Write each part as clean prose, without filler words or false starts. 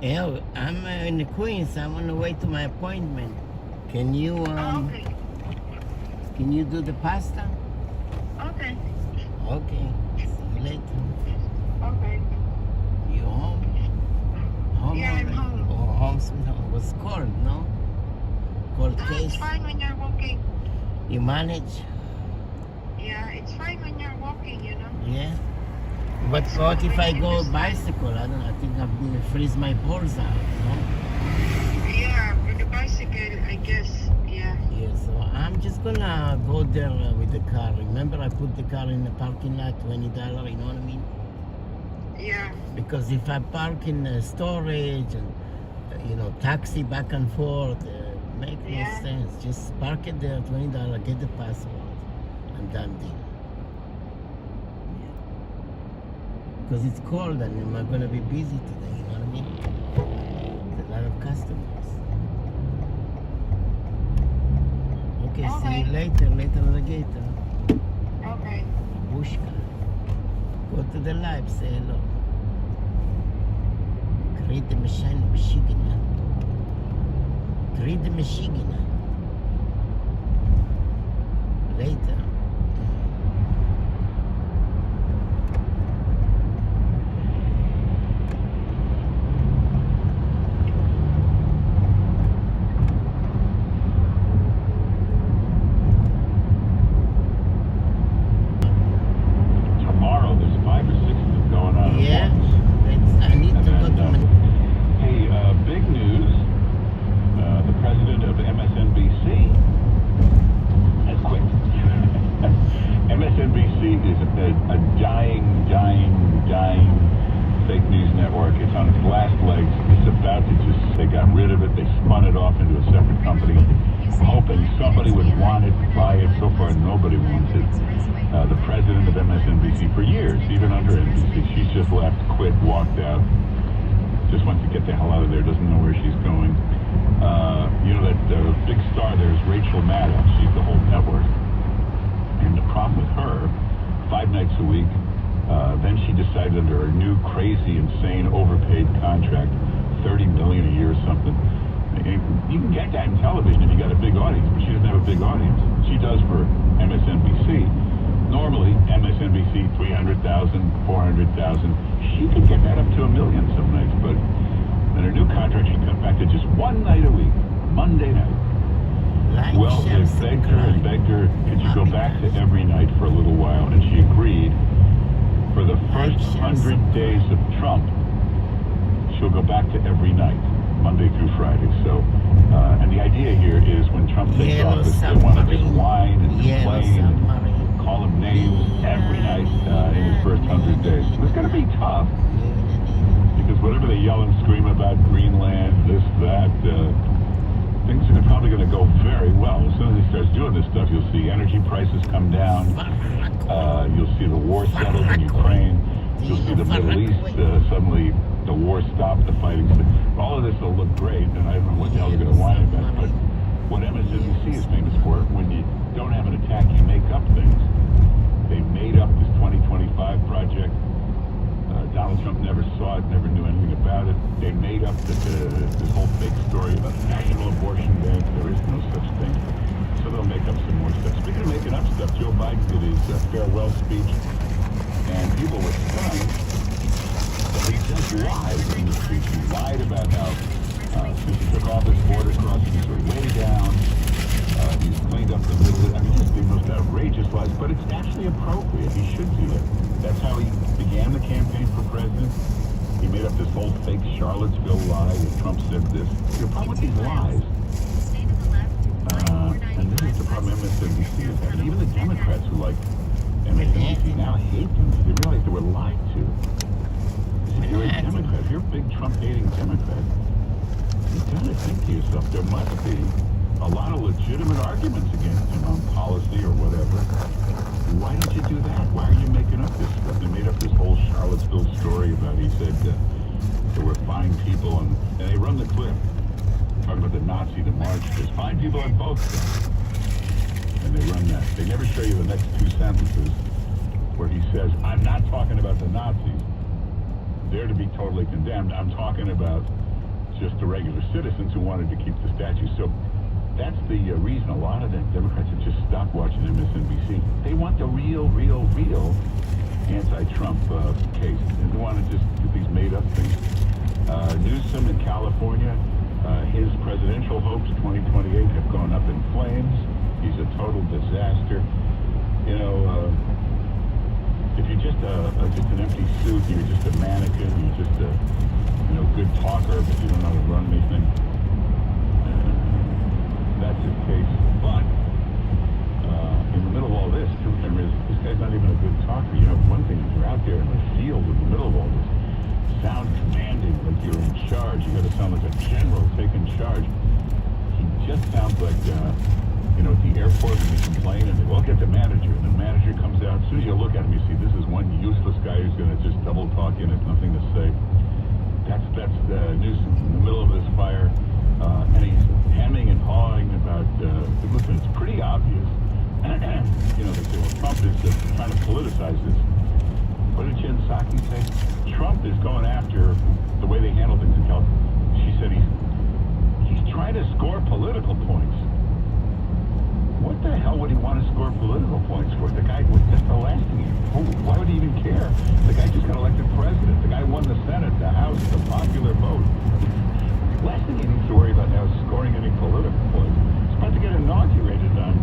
Yeah, I'm in Queens. I'm on the way to my appointment. Can you Okay. can you do the pasta? Okay. Okay. See you later. Okay. You home? Home Yeah, I'm already? home. Oh, home sweet home. Was cold, no? Cold No, case. it's fine when you're walking. You manage? Yeah, it's fine when you're walking, you know. Yeah. But It's what cold if when I you're in go the sun. bicycle? I don't know. I think I'm gonna freeze my balls out, no? Yeah, with the bicycle, I guess. Yeah. Yeah, so I'm just gonna go there with the car. Remember, I put the car in the parking lot, $20. You know what I mean? Yeah. Because if I park in storage and taxi back and forth, make no Yeah. sense. Just park it there, $20, get the passport, and done deal. Because it's cold and I'm gonna be busy today. You know what I mean? There's a lot of customers. Okay, see you later, alligator. Okay. Bushka. Go to the live, say hello. Greet the Michigan. Greet the Michigan. Later. Tomorrow there's 5 or 6 of them going on at Yeah. once. I need to go And to then, hey, big news. The president of MSNBC has quit. MSNBC is a dying fake news network. It's on its last legs. It's about to they got rid of it. They spun it off into a separate company, hoping somebody would want it, buy it. So far, nobody wants it. The president of MSNBC for years, even under NBC, she's just left, quit, walked out. Just wants to get the hell out of there, doesn't know where she's going. That big star there is Rachel Maddow. She's the whole network. And the problem with her, 5 nights a week, then she decided under her new crazy, insane, overpaid contract, $30 million a year or something. You can get that in television if you got a big audience, but she doesn't have a big audience. She does for MSNBC. Normally, MSNBC, 300,000, 400,000. She could get that up to 1 million some nights, but in her new contract, she cut back to just 1 night a week, Monday night. Well, they begged her, could you go back to every night for a little while? And she agreed. For the first 100 days of Trump, she'll go back to every night, Monday through Friday. So, and the idea here is when Trump takes office, they want to just whine and complain and call him names every night in his first 100 days. It's going to be tough because whatever they yell and scream about Greenland, this, that, things are probably going to go very well. As soon as he starts doing this stuff, you'll see energy prices come down. You'll see the war settled in Ukraine. You'll see the Middle East suddenly the war stopped, the fighting. All of this will look great, and I don't know what the hell they're going to whine about. But what MSNBC is famous for, when you don't have an attack, you make up things. They made up this 2025 project. Donald Trump never saw it, never knew anything about it. They made up this whole fake story about the National Abortion Bank. There is no such thing. So they'll make up some more stuff. Speaking of making up stuff, Joe Biden did his farewell speech, and people were stunned that he just lied in the speech. He lied about how since he took office, border crossings are way down. He's cleaned up the middle of it. I mean, just the most outrageous lies, but it's actually appropriate. He should do that. That's how he began the campaign for president. He made up this whole fake Charlottesville lie that Trump said this. The problem with these lies, and this is the problem MSNBC is having. Even the Democrats who like MSNBC now hate them because they realize they were lied to. If you're a Democrat, if you're a big Trump-hating Democrat, you gotta think to yourself, there must be a lot of legitimate arguments against him on policy or whatever. Why did you do that? Why are you making up this stuff? They made up this whole Charlottesville story about he said there were fine people, and they run the clip talking about the Nazi, the march. There's fine people on both sides. And they run that. They never show you the next 2 sentences where he says, I'm not talking about the Nazis. they're to be totally condemned. I'm talking about just the regular citizens who wanted to keep the statue. So that's the reason a lot of the Democrats have just stopped watching MSNBC. They want the real anti-Trump case. And they want to just do these made-up things. Newsom in California, his presidential hopes 2028 have gone up in flames. He's a total disaster. You know, if you're just an empty suit, you're just a mannequin, you're just a good talker, but you don't know how to run anything. That's his case. But in the middle of all this, remember, this guy's not even a good talker. You know, one thing is you're out there in the field in the middle of all this, sound commanding, like you're in charge. You got to sound like a general taking charge. He just sounds like, at the airport when you complain and they get the manager, and the manager comes out. As soon as you look at him, you see this is one useless guy who's going to just double talk in it, nothing to say. That's Newsom in the middle of this fire, and he's hemming and hawing about. Listen, it's pretty obvious. They say, well, Trump is trying to politicize this. What did Jen Psaki say? Trump is going after the way they handle things in California. She said he's trying to score political points. What the hell would he want to score political points for? The guy was just the last thing. Why would he even care? The guy just got elected president. The guy won the Senate, the House, the popular vote. Last thing he needs to worry about now is scoring any political points. He's about to get inaugurated on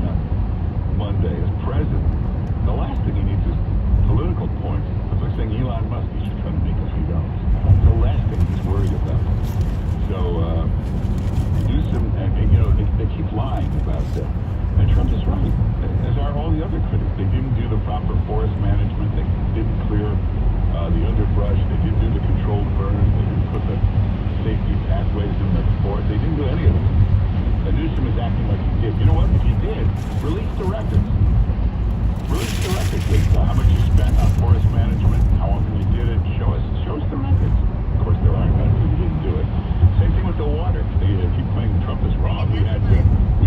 Monday as president. The last thing he needs is political points. It's like saying Elon Musk, he should try to make a few dollars. That's the last thing he's worried about. So, Newsom, they keep lying about that. And Trump is right, as are all the other critics. They didn't do the proper forest management. They didn't clear the underbrush. They didn't do the controlled burns. They didn't put the safety pathways in the forest. They didn't do any of it. And Newsom is acting like he did. You know what? If he did, release the records. Release the records with how much you spent on forest management, how often you did it. Show us the records. Of course, there aren't none because he didn't do it. Same thing with the water. They keep claiming Trump is wrong. We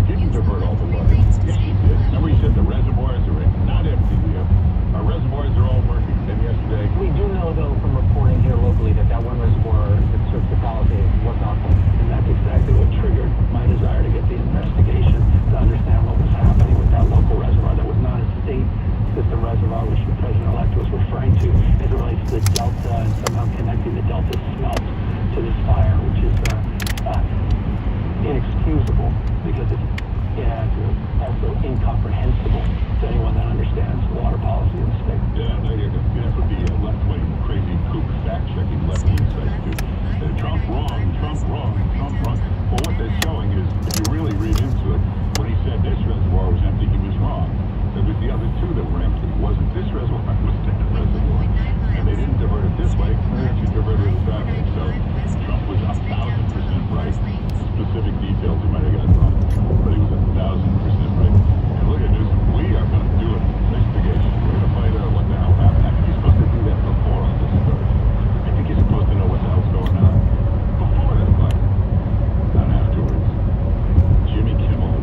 didn't divert all the water. Yes, we did. Remember he said the reservoirs are not empty. Our reservoirs are all working. And yesterday... We do know, though, from reporting here locally that one reservoir that serves the Palisades was not full. And that's exactly what triggered my desire to get the investigation to understand what was happening with that local reservoir that was not a state system reservoir, which the president-elect was referring to as it relates to the Delta and somehow connecting the Delta smelt to this fire, which is inexcusable because it's also incomprehensible to anyone that understands water policy in the state. Yeah, no, that's what the left-wing crazy kook fact-checking left-wing sites do. Trump wrong. Well, what they're showing is, if you really read into it, when he said this reservoir was empty, he was wrong. There was the other two that were empty. It wasn't this reservoir, it was that reservoir. And they didn't divert it this way, they actually diverted it that way. So Trump was 1,000% right. Specific details he might have got wrong, but he was 1,000% right. And look at Newsom, we are going to do an investigation. We're going to find out what the hell happened. I think he's supposed to do that before all this started. I think he's supposed to know what the hell's going on before that fire, not afterwards. Jimmy Kimmel,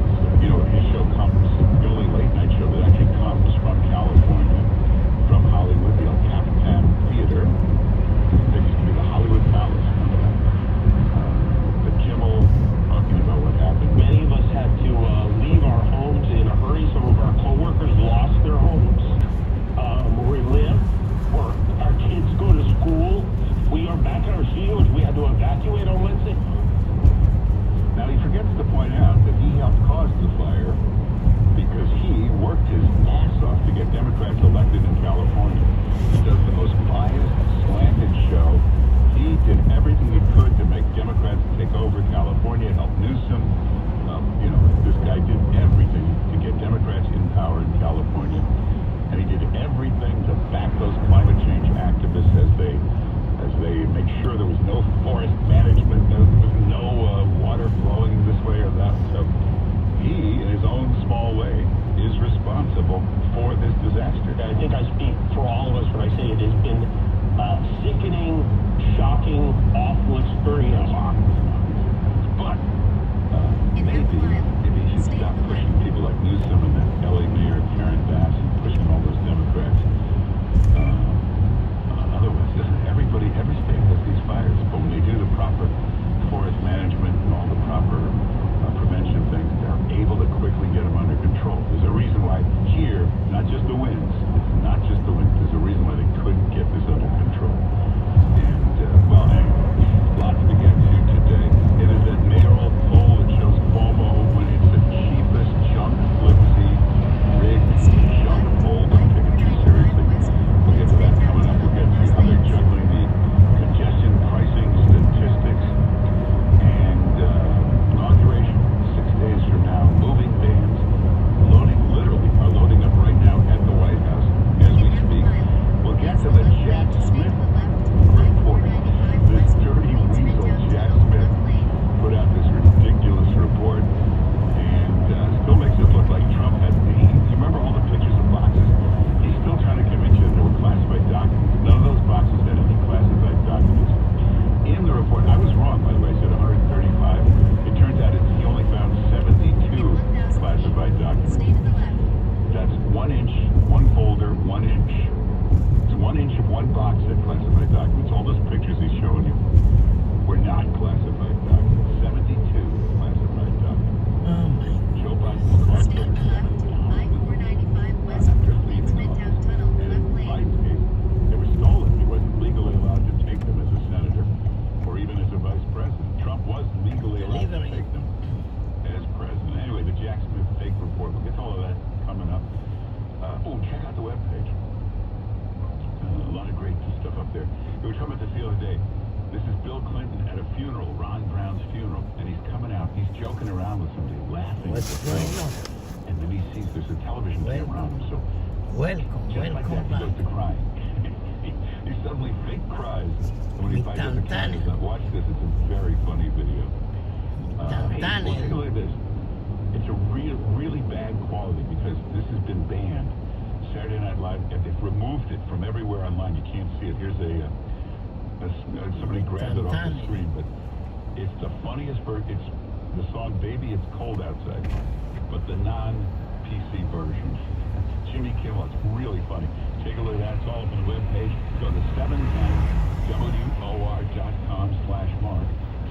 his show comes, the only late night show that actually comes from California, from thing. What's going on? And then he sees there's a television camera on him, so Welcome, just like that, he back. goes to crying. He suddenly fake cries. And when he finds out the camera's not, watch this, it's a very funny video. Hey, well, take a look at this. It's a really bad quality because this has been banned. Saturday Night Live, they've removed it from everywhere online. You can't see it. Here's somebody grabbed it off the screen, but it's the funniest version. It's the song "Baby It's Cold Outside," but the non-PC version. Jimmy Kimmel. It's really funny. Take a look at that. It's all up on the webpage. Go to 710WOR.com/Mark.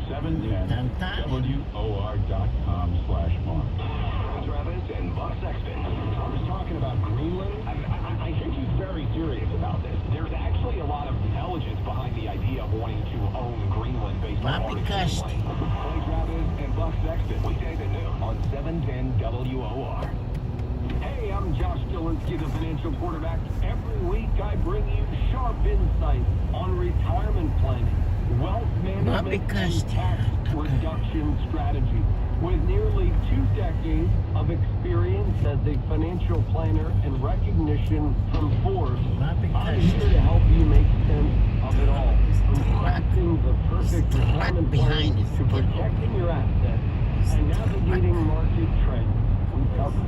710WOR.com/Mark. Travis and Buck Sexton. I was talking about Greenland. I think he's very serious about this. There's actually a lot of intelligence behind the idea of wanting to own Greenland based on artificial life. Clay Travis and Buck Sexton, weekdays at noon on 710 WOR. Hey, I'm Josh Stilinski, the financial quarterback. Every week I bring you sharp insights on retirement planning, wealth management, and tax reduction strategy. With nearly 2 decades of experience as a financial planner and recognition from Forbes, I'm here to help you make sense of it all. From crafting the perfect retirement plan to protecting your assets and navigating market trends. We cover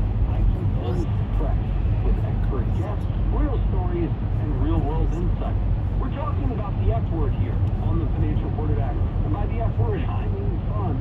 fresh with expert guests, real stories, and real-world insights. We're talking about the F word here on the Financial Quarterback. And by the F word, I mean fun.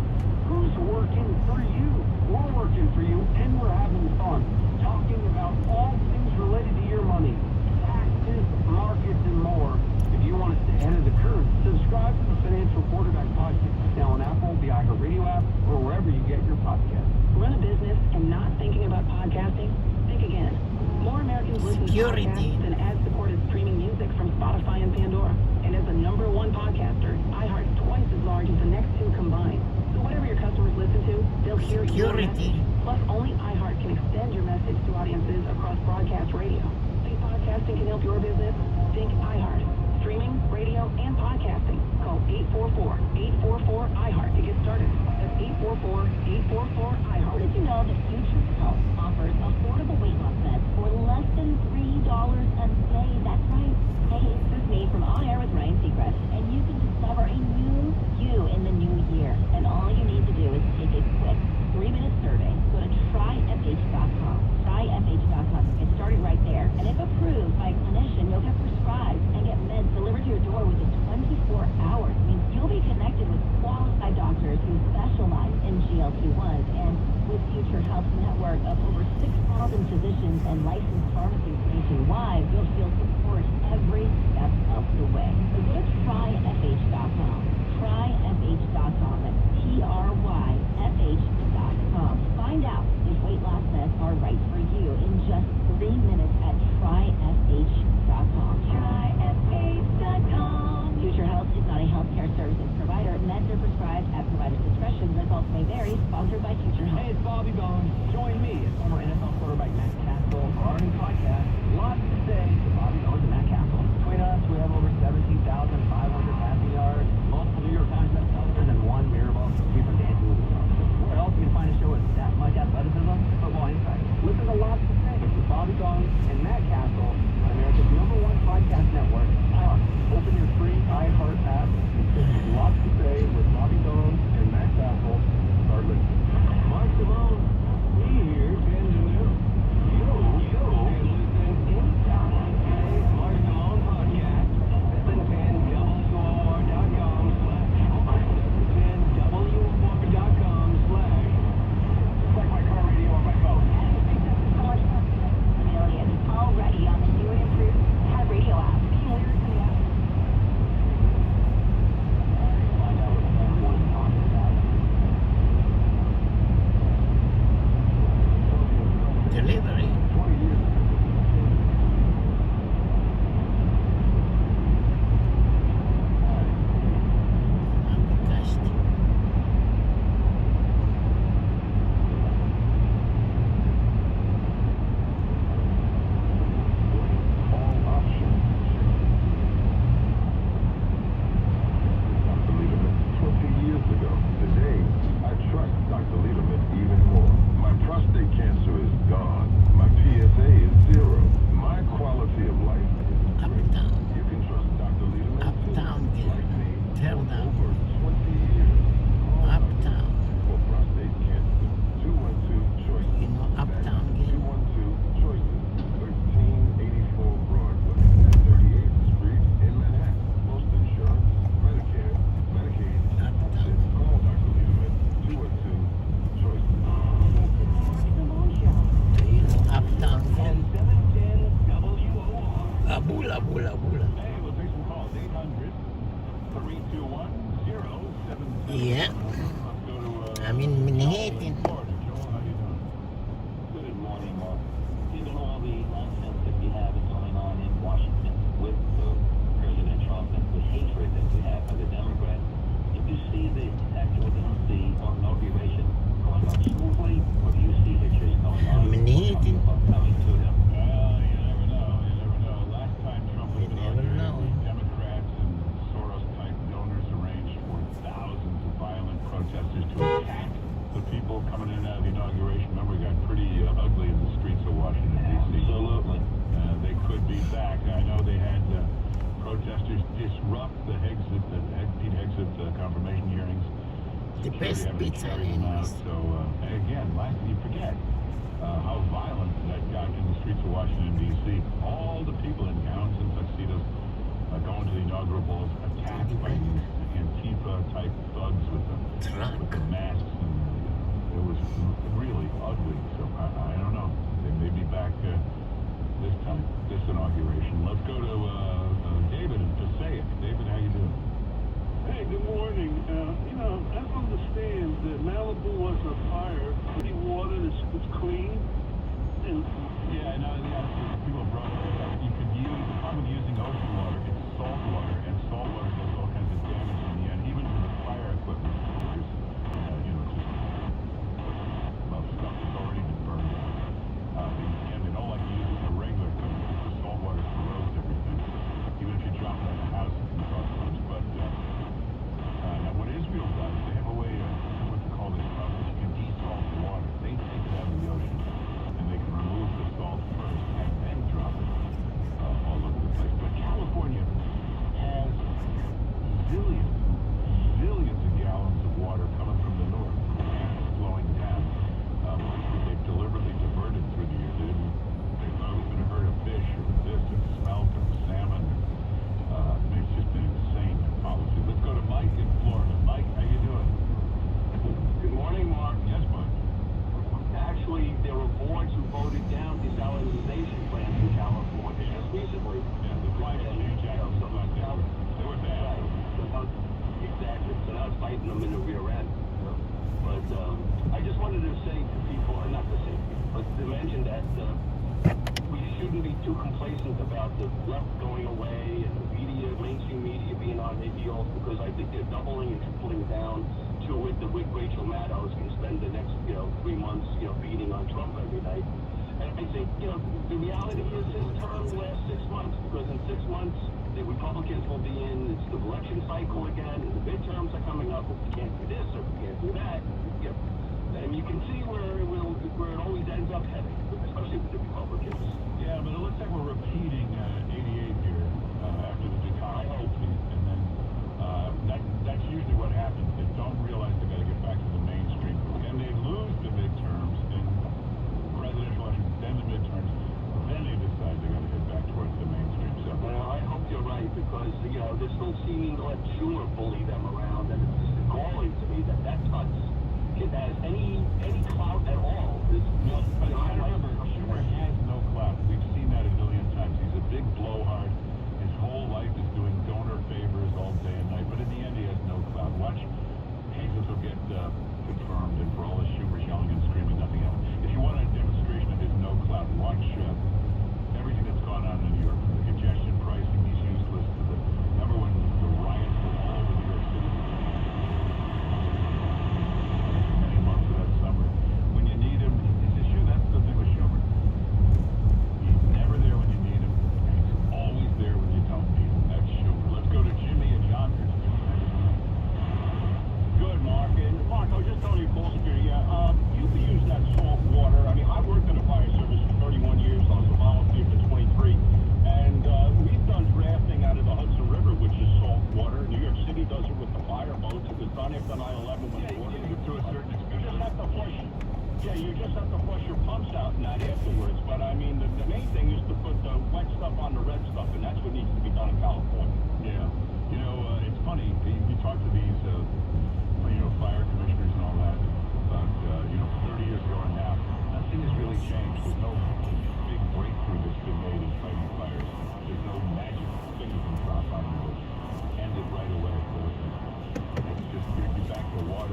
Who's working for you? We're working for you, and we're having fun. Talking about all things related to your money, taxes, markets, and more. If you want to stay ahead of the curve, subscribe to the Financial Quarterback podcast. Now on Apple, the iHeartRadio app, or wherever you get your podcasts. Run a business and not thinking about podcasting? Think again. More Americans listen to podcasts than ad-supported streaming music from Spotify and Pandora. And as the #1 podcaster, iHeart's twice as large as the next 2 combined. So whatever your customers listen to, they'll hear your message. Plus, only iHeart can extend your message to audiences across broadcast radio. Think podcasting can help your business? Think iHeart. Streaming, radio, and podcasting. Call 844-844-iHeart to get started. That's 844-844-iHeart. Did you know that Future Health offers affordable weight loss meds for less than $3 a day? That's right. Hey, this is me from On Air with Ryan Seacrest, and you can discover a new you in the new year. And all you need to do is take a quick 3-minute survey. Go to tryfh.com. Tryfh.com. Get started right there. And if approved by a clinician, you'll get prescribed and get meds delivered to your door within 24 hours. It means you'll be connected with qualified doctors who specialize in GLP-1s. And with Future Health's network of over 6,000 physicians and licensed pharmacies nationwide, you'll feel support every step of the way. So go to tryfh.com. Tryfh.com. That's tryfh.com. Find out if weight loss meds are right for you in just 3 minutes at tryfh.com. Tryfh.com. Future Health is not a healthcare services provider. Meds are prescribed at provider's discretion. Results may vary. Sponsored by Future Health. Hey, it's Bobby Bones. Join me, former NFL quarterback Matt Castle, for our new podcast. Lots to say to Bobby Bones and Matt Castle. Between us, we have over 17,500 passing yards, multiple New York Times bestsellers, and 1 Mirabelle Street from Dancing with the Stars. Where else can you find a show with that much athleticism and football insight? Listen to Lots to Say with Bobby Bones and Matt Castle on America's #1 podcast network, iHeart. Open your free iHeart app. Lots to Say with Bobby Bones and Matt Castle. Start listening. Mark Simone, we here 10 to noon. You can listen anytime. Mark Simone podcast, 710 Yeah. Let's go to, I'm in Manhattan. Florida. Joel, how you doing? Good morning, Mark. Given all the nonsense that we have going on in Washington with President Trump and the hatred that we have for the Democrats, do you see the inauguration going on smoothly, or do you see hitches going on Manhattan. coming to them? Well, you never know. You never know. Last time Trump was You never inaugurated, know. Democrats and Soros-type donors arranged for thousands of violent protesters to attack the people coming in and out of the inauguration. Remember, it got pretty ugly in the streets of Washington, D.C. Absolutely. They could be back. I know they had protesters disrupt the Pete Hegseth confirmation hearings. The Security best having to pizza carry them out. anyways. So, again, you forget how violent that got in the streets of Washington, D.C. All the people in gowns and tuxedos going to the inaugural balls attacked by these Antifa-type thugs with the masks. And it was really ugly. So, I don't know. They may be back this time, this inauguration. Let's go to David in Passaic. David, how you doing? Hey, good morning. I understand that Malibu was a fire. City water is clean. And Yeah, no, people brought it up. You could use, the problem with using ocean water, it's salt water, and salt water does all kinds of damage in the end, even for the fire equipment. There's, stuff that's already been burned out. And they don't like to use it for regular equipment because the salt water corrodes everything. Even if you drop it on a house, it can cause much. But now what Israel does, they have a way of what they call this process. You can desalt the water. They take it out of the ocean, and they can remove the salt first and then drop it all over the place. But California has zillions of gallons of water coming from the north, and it's flowing down. They've deliberately diverted through the year. They thought it was going to hurt a fish or this and smelt or salmon. It's just an insane policy. Let's go to Mike in Florida. Mike, how you doing? good morning, Mark. Yes, Mike. Actually, there were boards who voted down desalinization plants in California just recently. Yeah, the climate change activists thought they were bad. Exactly. So now it's biting them in the rear end. But I just wanted to say to people, or not to say, but to mention that we shouldn't be too complacent about the left going away and the media, mainstream media being on their heels, because I think they're doubling and tripling down to it. The Rachel Maddow is going to spend the next 3 months beating on Trump every night. And I think the reality is his term lasts 6 months, because in 6 months the Republicans will be in. It's the election cycle again, and the midterms are coming up. We can't do this or we can't do that. And you can see where it always ends up heading, especially with the Republicans. Yeah, but it looks like we're repeating 88 here after the Dukakis defeat, and then that's usually what happens. They don't realize they got to get back to the mainstream, and they lose the midterms in presidential elections, then the midterms, then they decide they got to get back towards the mainstream. So, Well, I hope you're right, because they're still seeming to let Schumer bully them around, and it's just galling to me that tuts has any clout at all. but you gotta remember, Schumer has no clout. We've seen that a million times. He's a big blowhard. His whole life is doing donor favors all day and night, but in the end, he has no clout. Watch, Hazel will get confirmed, and for all the Schumer's yelling and screaming, nothing else. If you want a demonstration of his no clout, watch everything that's gone on in New York, from the congestion pricing, he's useless, to remember when the riots were all over New York City? Many months of that summer. When you need him, his issue, that's the thing with Schumer. He's never there when you need him, and he's always there when you don't need him. That's Schumer. Let's go to Jimmy in Yonkers. Good, Mark. And Mark, I was just telling you, you can use that salt water. I mean, I worked in the fire service for 31 years. I was a volunteer for 23. And we've done drafting out of the Hudson River, which is salt water. New York City does it with the fire boats. It was done after 9/11 when the water To a certain extent. You just have to flush. Yeah, you just have to flush your pumps out and that afterwards. But I mean, the main thing is to put the wet stuff on the red stuff, and that's what needs to be done in California. Yeah. It's funny. You talk to these, fire commissioners and all that about, 30 years ago and now. Nothing has really changed. There's no big breakthrough that's been made in fighting fires. There's no magic thing you can drop on and it'll end it right away. So it's just, you're back to water.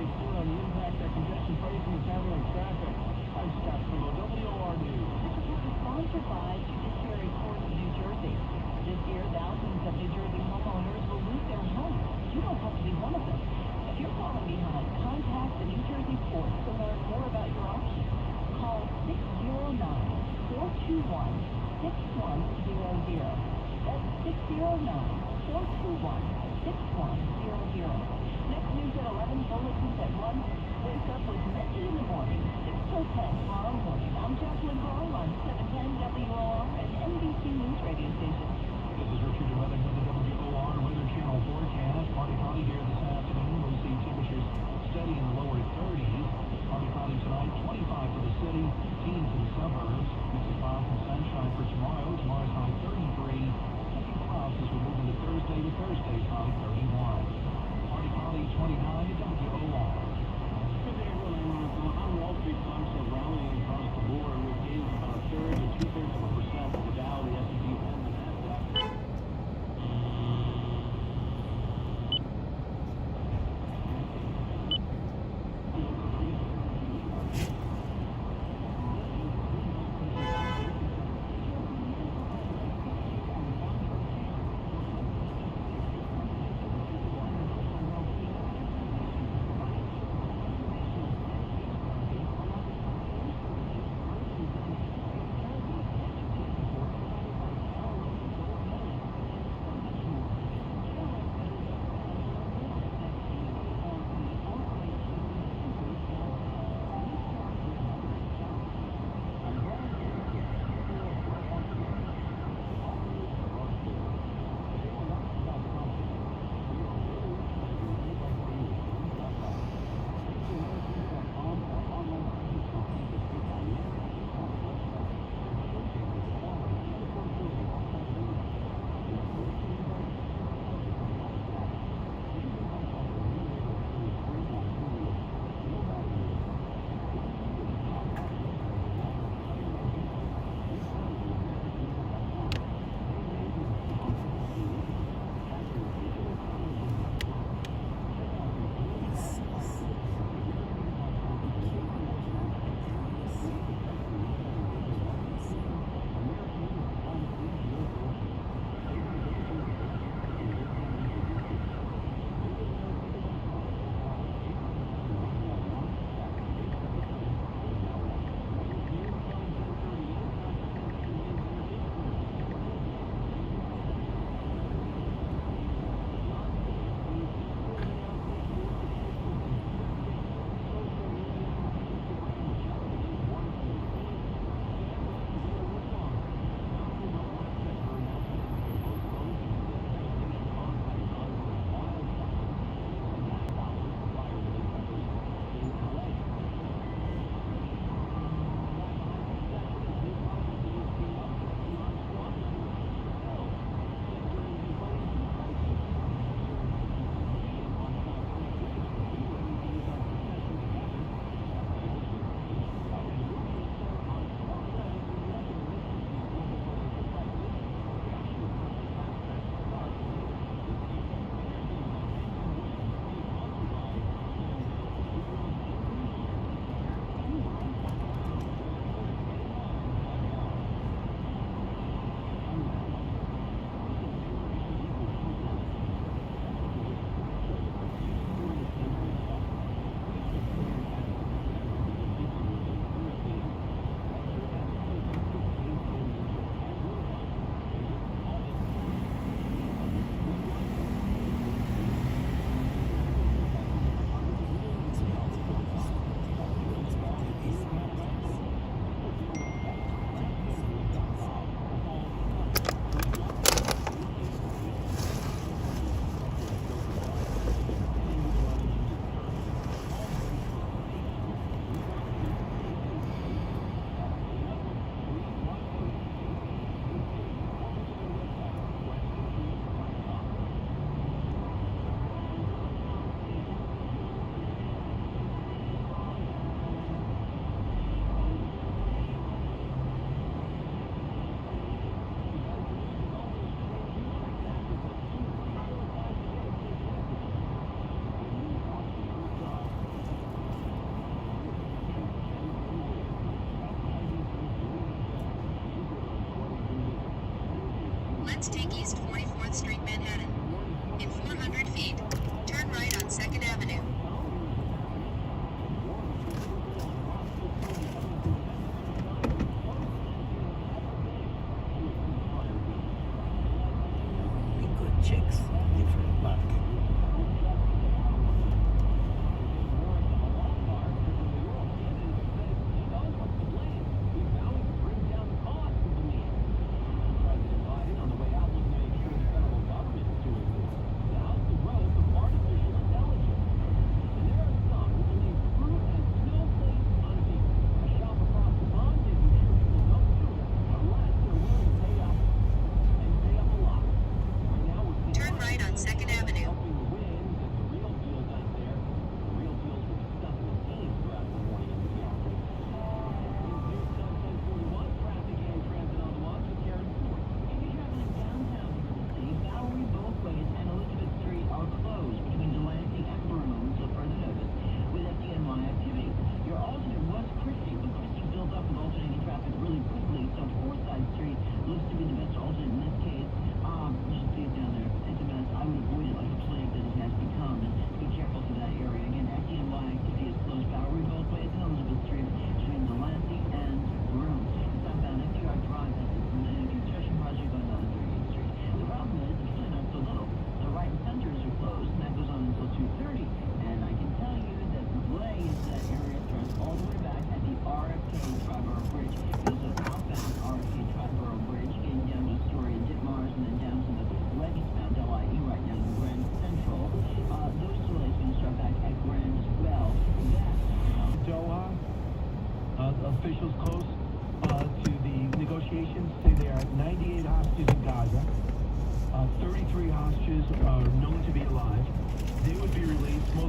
stay tuned on the impact that congestion pricing is having on traffic. I'm Scott from WOR News. This report is sponsored by Judiciary Court of New Jersey. This year, thousands of New Jersey homeowners will lose their homes. You don't have to be one of them. If you're falling behind, contact the New Jersey courts to learn more about your options. Call 609-421-6100. That's 609-421-6100. Next news at 11, bulletins at 1. Wake up with Mitzi in the morning, 6 till 10 tomorrow morning. I'm Jacqueline Hall on 710 WOR.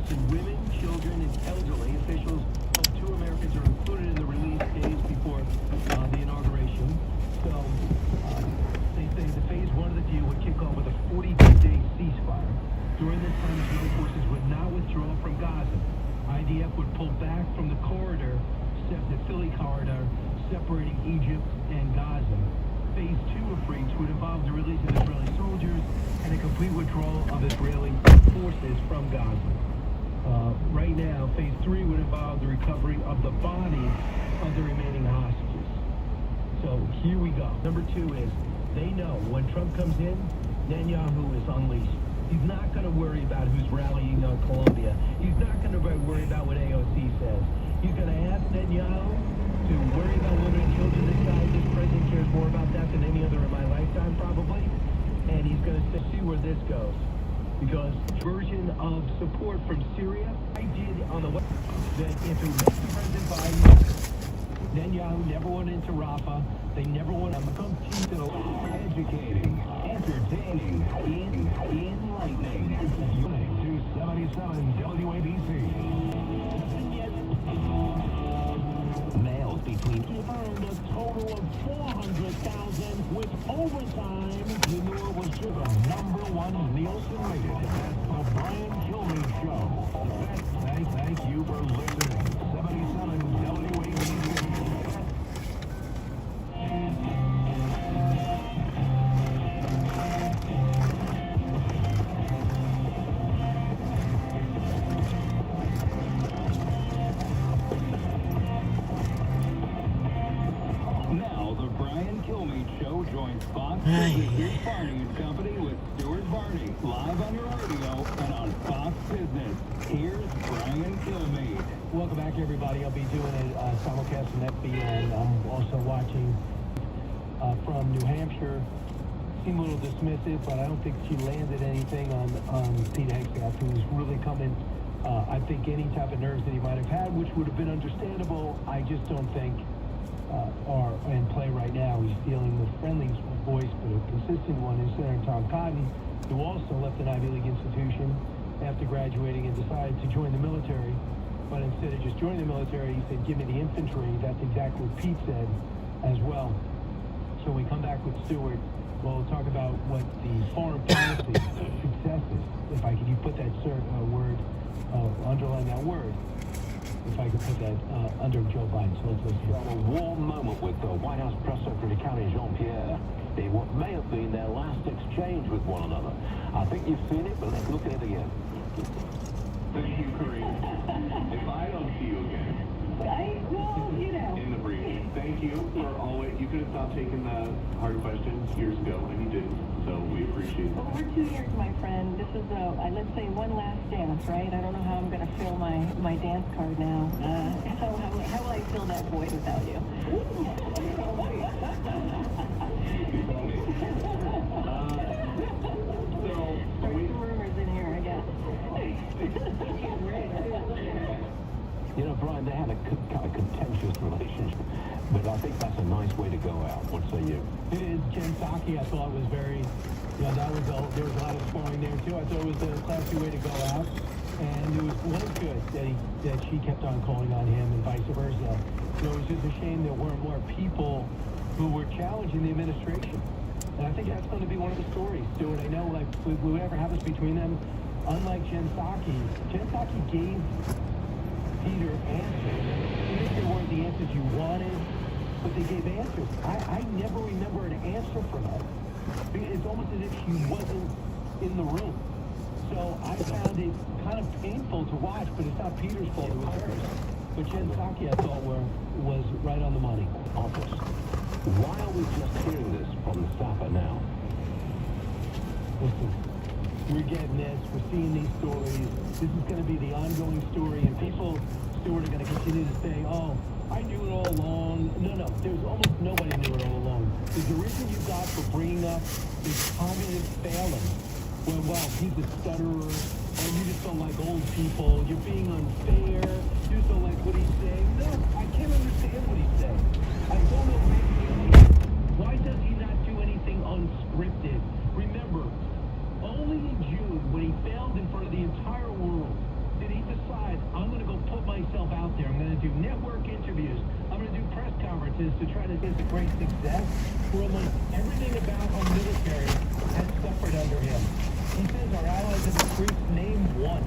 mostly women, children, and elderly. Officials of 2 Americans are included in the release days before the inauguration. So they say the phase 1 of the deal would kick off with a 42-day ceasefire. During this time, Israeli forces would not withdraw from Gaza. IDF would pull back from the corridor, the Philly corridor, separating Egypt and Gaza. Phase 2 of freeze would involve the release of Israeli soldiers and a complete withdrawal of Israeli forces from Gaza. Right now, phase 3 would involve the recovery of the bodies of the remaining hostages. So here we go. Number 2 is, they know when Trump comes in, Netanyahu is unleashed. He's not going to worry about who's rallying on Colombia. He's not going to worry about what AOC says. He's going to ask Netanyahu to worry about women and children. This president cares more about that than any other in my lifetime, probably. And he's going to see where this goes. Because version of support from Syria, I did on the web that if it was President Biden, Netanyahu never went into Rafah. They never went on the educating, entertaining, enlightening. 277 WABC. Males between earned a total of $400,000 with overtime. You knew it was just a #1 Nielsen rated. That's the Brian Kilmeade Show. Thank you for listening. 77 WABC. Barney and Company with Stuart Barney, live on your radio and on Fox Business. Here's Brian Kilmeade. Welcome back, everybody. I'll be doing a simulcast from FBN. I'm also watching from New Hampshire. Seemed a little dismissive, but I don't think she landed anything on Pete Hegseth, who's really coming. I think any type of nerves that he might have had, which would have been understandable, I just don't think are in play right now. He's dealing with friendly voice, but a consistent one is Senator Tom Cotton, who also left an Ivy League institution after graduating and decided to join the military. But instead of just joining the military, he said, give me the infantry. That's exactly what Pete said as well. So we come back with Stuart. We'll talk about what the foreign policy success is. If I could, you put that word, underline that word. If I could put that under Joe Biden. So let's listen. A warm moment with the White House Press Secretary Carrie Jean-Pierre in what may have been their last exchange with one another. I think you've seen it, but let's look at it again. Thank you, Kareem. If I don't see you again in the breach, thank you for always. You could have stopped taking the hard questions years ago, and you didn't. So we appreciate it. Over 2 years, my friend. This is let's say one last dance, right? I don't know how I'm going to fill my dance card now. How will I fill that void without you? Some rumors in here, I guess. You know, Brian, they had a kind of contentious relationship, but I think that's a nice way to go out. What say you? It is. Jen Psaki, I thought, was very, there was a lot of sparring there, too. I thought it was a classy way to go out. And it was good that she kept on calling on him and vice versa. It was just a shame there weren't more people who were challenging the administration. And I think that's going to be one of the stories, Stuart. I know, like, whatever happens between them, unlike Jen Psaki gave Peter answers. Even if they weren't the answers you wanted, but they gave answers. I never remember an answer from her. It's almost as if she wasn't in the room. So I found it kind of painful to watch, but it's not Peter's fault, it was hers. But Jen Psaki, I thought, was right on the money. Office. Why are we just hearing this from the staffer now? Listen, we're getting this, we're seeing these stories. This is going to be the ongoing story, and people, Stuart, are going to continue to say, oh, I knew it all along. No, there's almost nobody knew it all along. There's a reason you got for bringing up this cognitive failing. Well, he's a stutterer, or you just don't like old people, you're being unfair, you just don't like what he's saying. No, I can't understand what he's saying. I don't know why does he not do anything unscripted? Remember, only in June, when he failed in front of the entire world, did he is to try to get a great success, where almost everything about our military has suffered under him. He says our allies have increased, name one.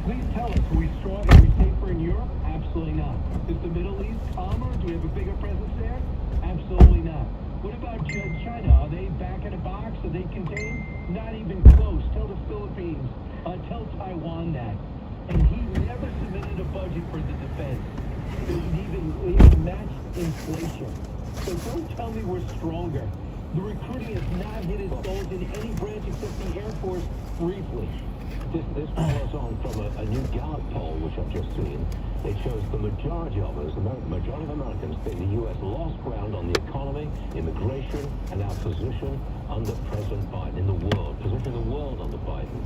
Please tell us, are we strong? Are we safer in Europe? Absolutely not. Is the Middle East calmer? Do we have a bigger presence there? Absolutely not. What about China? Are they back in a box? Are they contained? Not even close. Tell the Philippines. Tell Taiwan that. And he never submitted a budget for the defense. It even matched inflation. So don't tell me we're stronger. The recruiting has not hit its goals in any branch except the Air Force briefly. This follows on from a new Gallup poll, which I've just seen. It shows the majority of us, the majority of Americans, think the U.S. lost ground on the economy, immigration, and our position under President Biden in the world. Position in the world under Biden.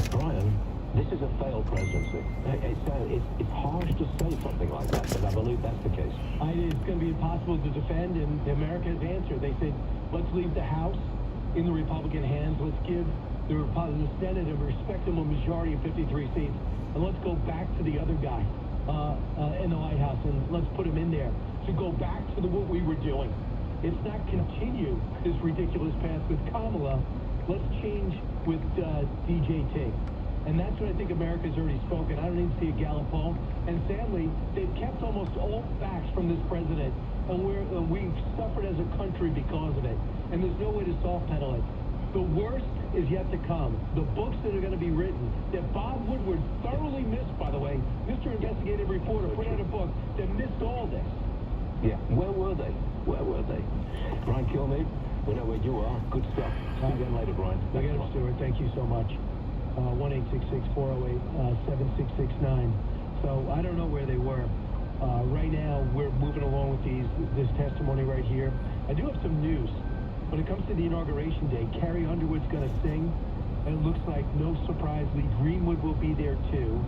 Brian, this is a failed presidency. It's harsh to say something like that, but I believe that's the case. It's going to be impossible to defend, and America has answered. They said, let's leave the House in the Republican hands. Let's give the Senate a respectable majority of 53 seats. And let's go back to the other guy in the White House, and let's put him in there to go back to what we were doing. It's not continue this ridiculous path with Kamala. Let's change with DJT. And that's what I think America's already spoken. I don't need to see a Gallup poll. And sadly, they've kept almost all facts from this president, and we've suffered as a country because of it. And there's no way to soft pedal it. The worst is yet to come. The books that are going to be written, that Bob Woodward thoroughly missed, by the way. Mr. Investigative Reporter put out a book that missed all this. Yeah, where were they? Where were they? Brian Kilmeade, we know where you are. Good stuff. See you again later, Brian. I got it, Stuart. Thank you so much. 1-866-408-7669. So I don't know where they were. Right now, we're moving along with this testimony right here. I do have some news. When it comes to the Inauguration Day, Carrie Underwood's going to sing. And it looks like, no surprise, Lee Greenwood will be there too.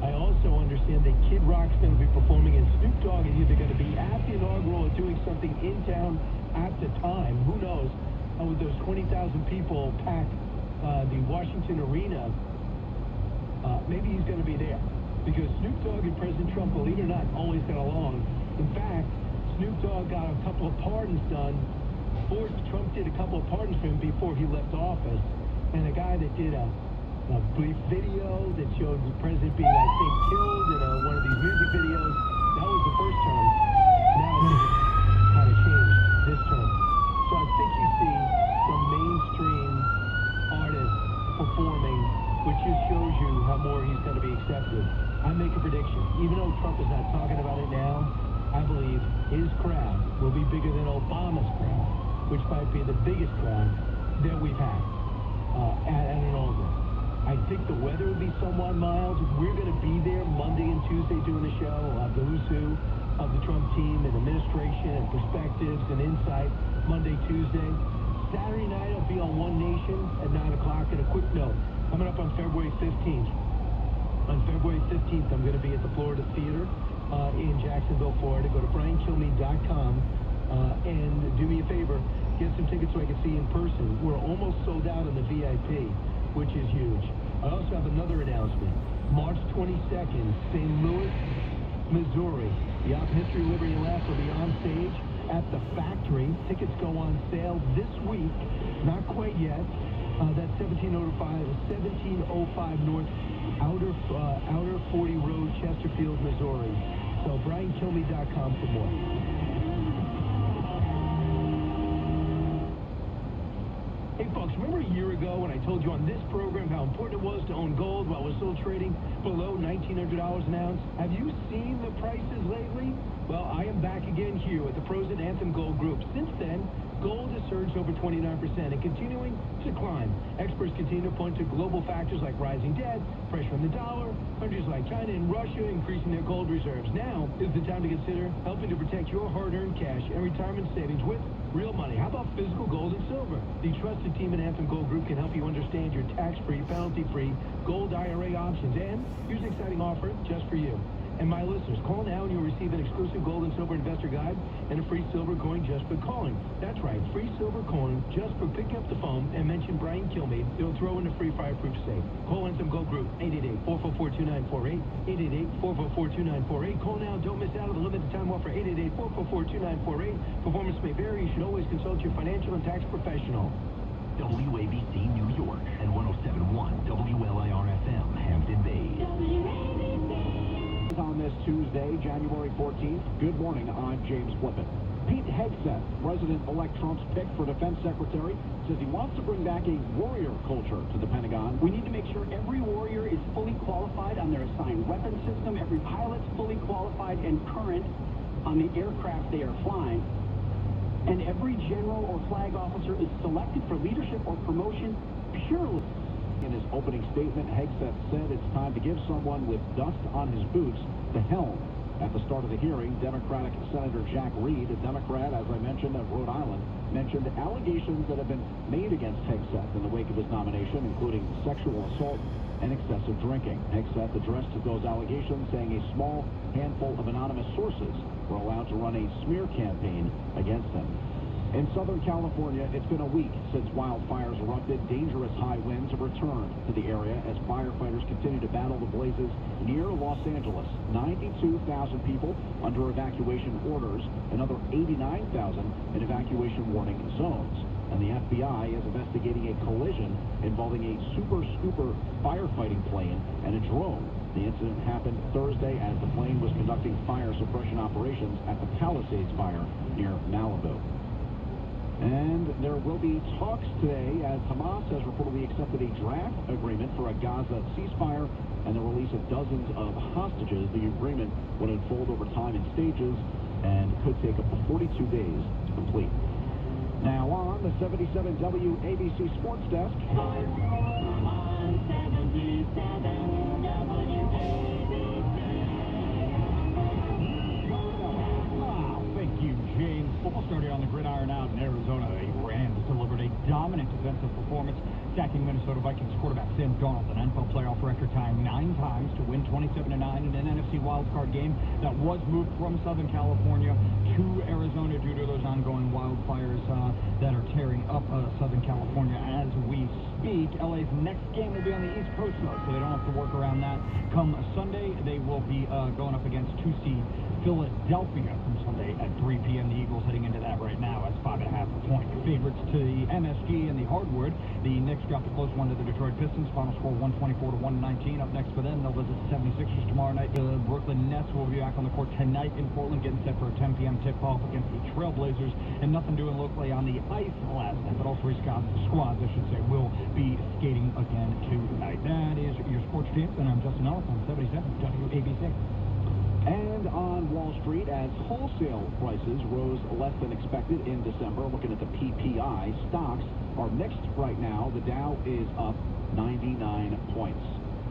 I also understand that Kid Rock's going to be performing, and Snoop Dogg is either going to be at the inaugural or doing something in town at the time. Who knows? With those 20,000 people packed the Washington Arena, maybe he's going to be there. Because Snoop Dogg and President Trump, believe it or not, always got along. In fact, Snoop Dogg got a couple of pardons done. Trump did a couple of pardons for him before he left office. And a guy that did a brief video that showed the president being, I think, killed in one of these music videos. That was the first term. Now it's kind of changed this term. So I think you see some mainstream artists performing, which just shows you how more he's going to be accepted. I make a prediction. Even though Trump is not talking about it now, I believe his crowd will be bigger than Obama's crowd, which might be the biggest crowd that we've had at an inaugural. I think the weather will be somewhat mild. We're going to be there Monday and Tuesday doing the show. We'll have the who's who of the Trump team and administration and perspectives and insight Monday, Tuesday. Saturday night I'll be on One Nation at 9 o'clock. And a quick note, coming up on February 15th. On February 15th, I'm going to be at the Florida Theater in Jacksonville, Florida. Go to BrianKilmeade.com and do me a favor, get some tickets so I can see you in person. We're almost sold out on the VIP, which is huge. I also have another announcement. March 22nd, St. Louis, Missouri. The History, Liberty, and Laughs will be on stage at the Factory. Tickets go on sale this week. Not quite yet. That's 1705 North Outer 40 Road, Chesterfield, Missouri. So BrianKilmeade.com for more. Hey folks, remember a year ago when I told you on this program how important it was to own gold while we're still trading below $1,900 an ounce? Have you seen the prices lately? Well, I am back again here with the pros at Anthem Gold Group. Since then, gold has surged over 29% and continuing to climb. Experts continue to point to global factors like rising debt, pressure on the dollar, countries like China and Russia increasing their gold reserves. Now is the time to consider helping to protect your hard-earned cash and retirement savings with real money. How about physical gold and silver? The trusted team at Anthem Gold Group can help you understand your tax-free, penalty-free gold IRA options. And here's an exciting offer just for you. And my listeners, call now and you'll receive an exclusive gold and silver investor guide and a free silver coin just for calling. That's right, free silver coin just for picking up the phone and mention Brian Kilmeade. They'll throw in a free fireproof safe. Call Anthem Gold Group 888-444-2948. 888-444-2948. Call now. Don't miss out on the limited time offer. 888-444-2948. Performance may vary. You should always consult your financial and tax professional. WABC New York and 107.1 WLIR-FM Hampton Bays. On this Tuesday, January 14th, good morning, I'm James Flippin. Pete Hegseth, President-elect Trump's pick for Defense Secretary, says he wants to bring back a warrior culture to the Pentagon. We need to make sure every warrior is fully qualified on their assigned weapon system, every pilot's fully qualified and current on the aircraft they are flying, and every general or flag officer is selected for leadership or promotion purely. In his opening statement, Hegseth said it's time to give someone with dust on his boots the helm. At the start of the hearing, Democratic Senator Jack Reed, a Democrat, as I mentioned, of Rhode Island, mentioned allegations that have been made against Hegseth in the wake of his nomination, including sexual assault and excessive drinking. Hegseth addressed those allegations, saying a small handful of anonymous sources were allowed to run a smear campaign against him. In Southern California, it's been a week since wildfires erupted. Dangerous high winds have returned to the area as firefighters continue to battle the blazes near Los Angeles. 92,000 people under evacuation orders, another 89,000 in evacuation warning zones. And the FBI is investigating a collision involving a Super Scooper firefighting plane and a drone. The incident happened Thursday as the plane was conducting fire suppression operations at the Palisades fire near Malibu. And there will be talks today as Hamas has reportedly accepted a draft agreement for a Gaza ceasefire and the release of dozens of hostages. The agreement would unfold over time in stages and could take up to 42 days to complete. Now on the 77 WABC Sports Desk. Thank you, James. Football started on the gridiron out in Arizona. The Rams delivered a dominant defensive performance, sacking Minnesota Vikings quarterback Sam Darnold, an NFL playoff record time 9 times to win 27-9 in an NFC wildcard game that was moved from Southern California to Arizona due to those ongoing wildfires that are tearing up Southern California as we speak. LA's next game will be on the East Coast, though, so they don't have to work around that. Come Sunday, they will be going up against 2-seed Philadelphia from Sunday at 3 p.m. The Eagles heading into that right now as 5.5 point favorites to the MSG and the hardwood. The Knicks dropped a close one to the Detroit Pistons. Final score 124-119. Up next for them, they'll visit the 76ers tomorrow night. The Brooklyn Nets will be back on the court tonight in Portland, getting set for a 10 p.m. tip-off against the Trailblazers. And nothing doing locally on the ice last night, but all three squads, I should say, will be skating again tonight. That is your sports teams, and I'm Justin Ellis on 77 WABC. And on Wall Street, as wholesale prices rose less than expected in December, looking at the PPI, stocks are mixed right now. The Dow is up 99 points.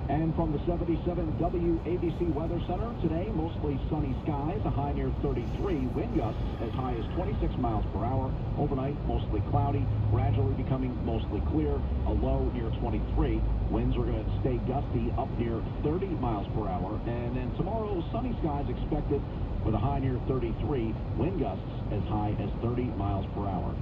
And from the 77 WABC Weather Center, today, mostly sunny skies, a high near 33, wind gusts as high as 26 miles per hour. Overnight, mostly cloudy, gradually becoming mostly clear, a low near 23. Winds are going to stay gusty up near 30 miles per hour. And then tomorrow, sunny skies expected with a high near 33, wind gusts as high as 30 miles per hour.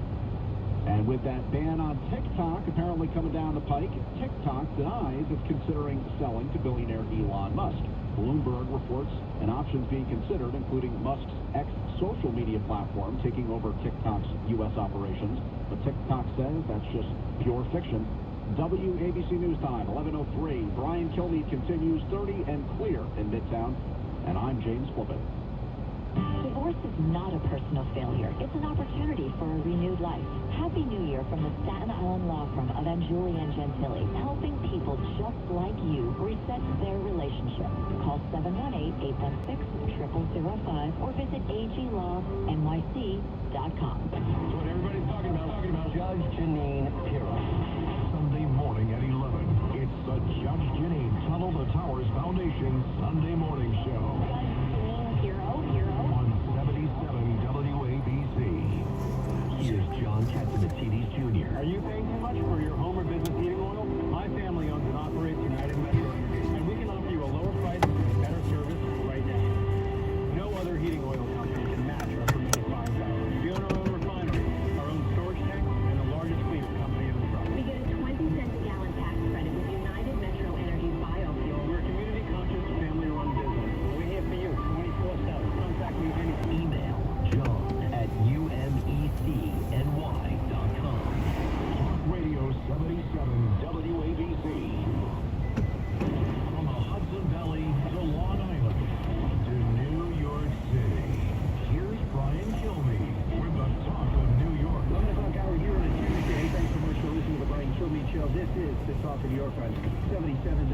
And with that ban on TikTok apparently coming down the pike, TikTok denies it's considering selling to billionaire Elon Musk. Bloomberg reports an options being considered, including Musk's ex-social media platform taking over TikTok's U.S. operations. But TikTok says that's just pure fiction. WABC News Time, 11:03. Brian Kilmeade continues 30 and clear in Midtown. And I'm James Flippin. Divorce is not a personal failure. It's an opportunity for a renewed life. Happy New Year from the Staten Island law firm of Anjuli and Gentili, helping people just like you reset their relationship. Call 718-816-0005 or visit aglawnyc.com. That's what everybody's talking about. Judge Janine Pirro. Sunday morning at 11. It's the Judge Janine Tunnel to Towers Foundation Sunday morning show. On 77 WABC. Here's John Katsimatidis Jr. Are you paying too much for your home or business heating oil? My family owns and operates United Metro, and we can offer you a lower price and better service right now. No other heating oil company can match our premium buying power. We own our own refinery, our own storage tank, and the largest fleet of company in the truck. We get a 20 cents a gallon tax credit with United Metro Energy's biofuel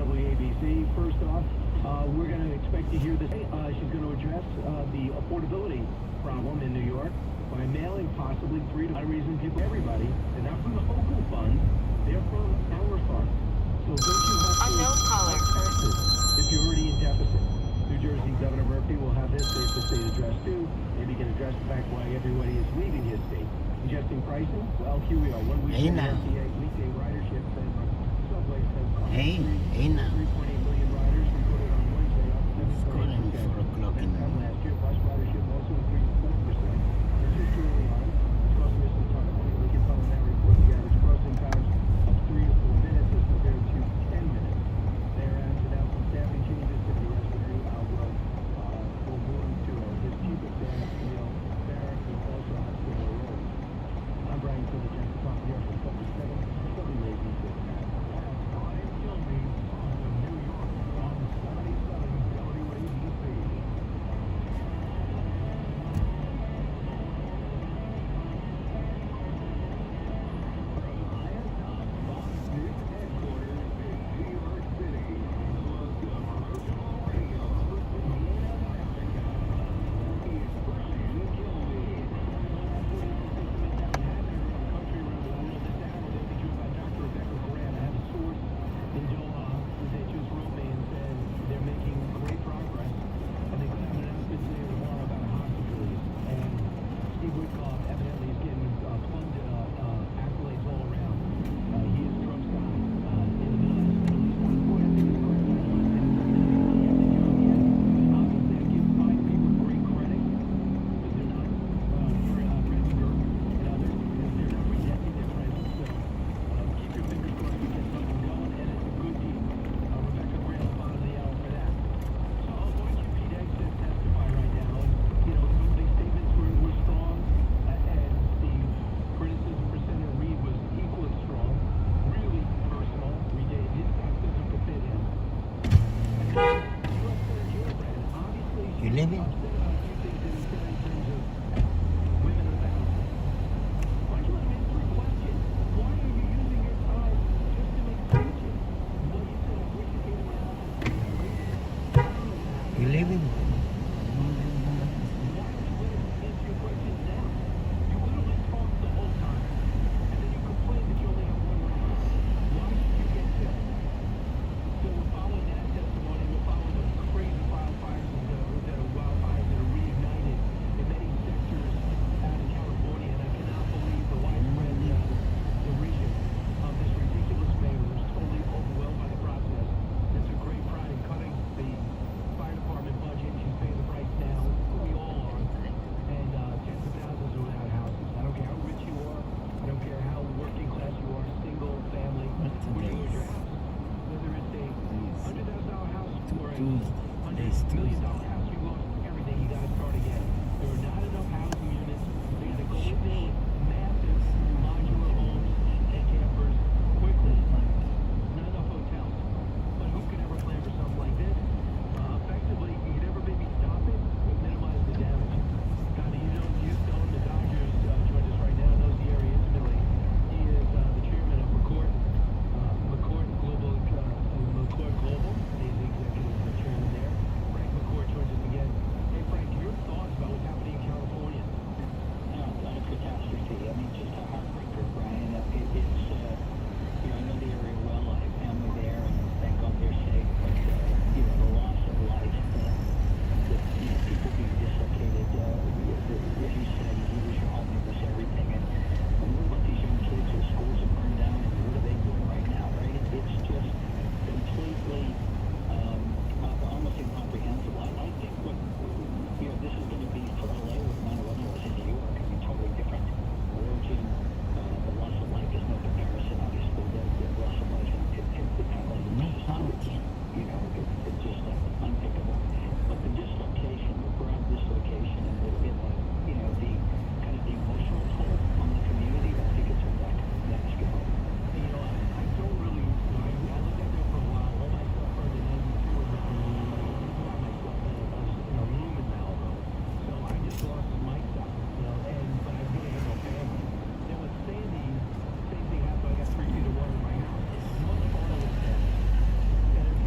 WABC. First off, we're going to expect to hear this. She's going to address the affordability problem in New York by mailing possibly reason people, everybody, and not from the local funds, they're from our funds. So don't you have to taxes if you're already in deficit? New Jersey Governor Murphy will have his state to state address too. Maybe he can address the fact why everybody is leaving his state. Suggesting pricing? Well, here we are. 1 week Hey from now. the weekday ridership says subway says Hey now. 3.8 million riders reported on Wednesday, up It's calling 7.8%. 4 o'clock in the From morning. last year, bus ridership also increased 4%. This is too early on. It's costing us some time. We can follow that report. The average crossing times of 3 to 4 minutes as compared to 10 minutes. There has announced some staffing changes to the yesterday. We'll move to his chief of staff, Neil Barrett, who also has similar roles. I'm Brian Silver, Jack the Top here from Cover 7, WABC. Brian Kilby on the New York on 77 WABC. You living? You living? Today's Tuesday. Everything you gotta start again. There are not enough housing units. They gotta go and build massive modular homes and campers quickly. Not enough hotels. But who could ever plan for something like this? Effectively, you could never maybe stop it, but minimize the damage. God, you've known the Dodgers joined us right now, knows the area intimately. He is the chairman of McCourt Global. He's the executive chairman there. Frank McCourt joins us again. Hey Frank, your thoughts about what's happening in California? It's a catastrophe. I mean, just a heartbreaker, Brian. I know the area well. I have family there, and thank God they're safe. But the loss of life, people being dislocated. As you said, you lose your home, you lose everything. And what about these young kids whose schools are burned down, and what are they doing right now? Right? It's just completely almost incomprehensible. I think what this is going to be for LA with 9/11 was in New York. I mean, totally different origin. The loss of life is no comparison. Obviously, the loss of life in LA it's just unthinkable. But the dislocation, the broad dislocation, and the kind of the emotional toll on the community, I think it's negligible. I don't really. I lived out there for a while. All my stuff burned in 92 was myself in a room in Malibu. So I just lost my stuff, but I really had no family. Then with Sandy, same thing happened. I got 3 feet of water in my house. Much harder with that. And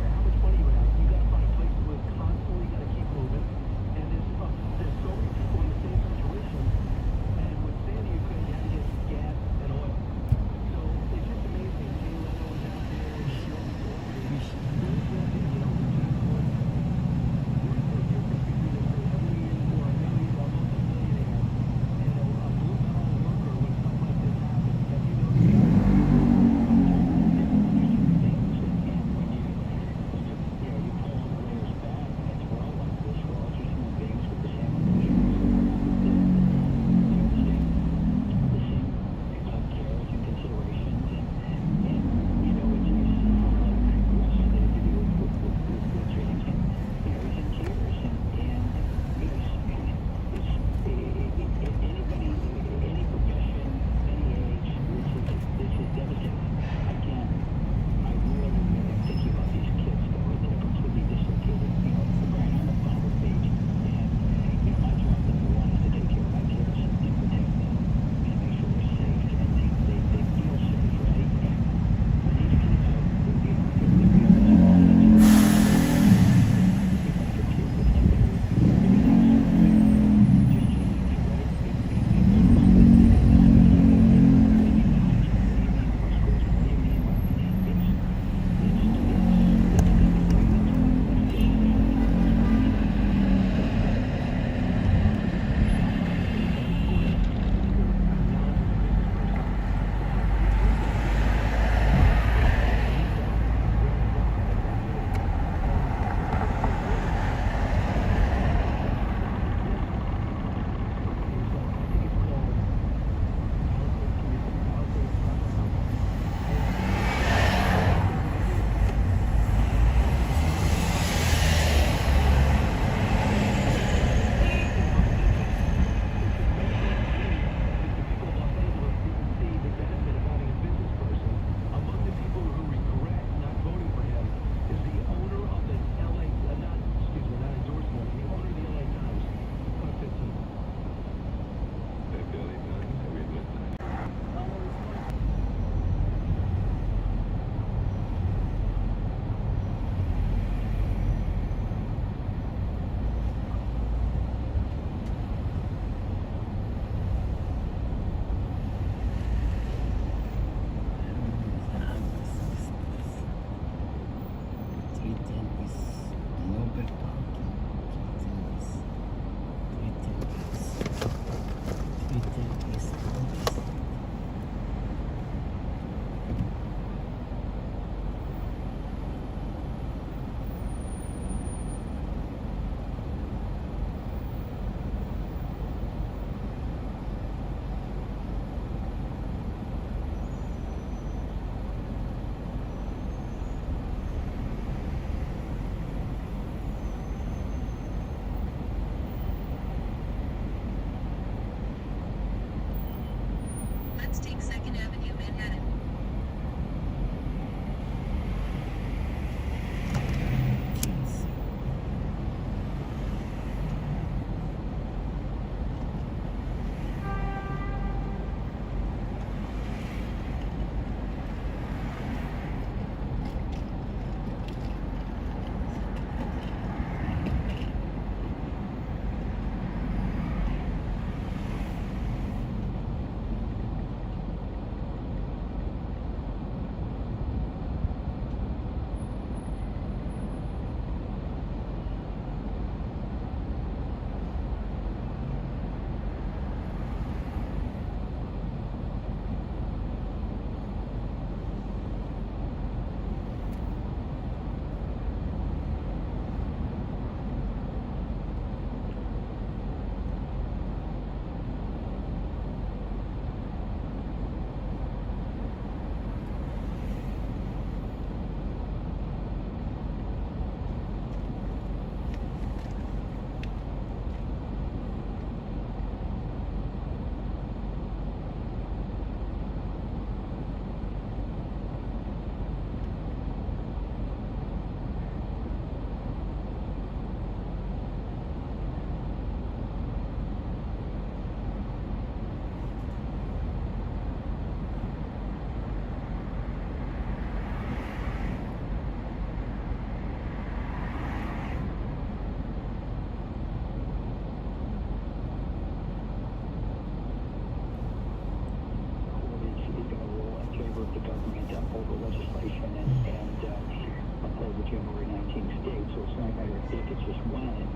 if it's just when.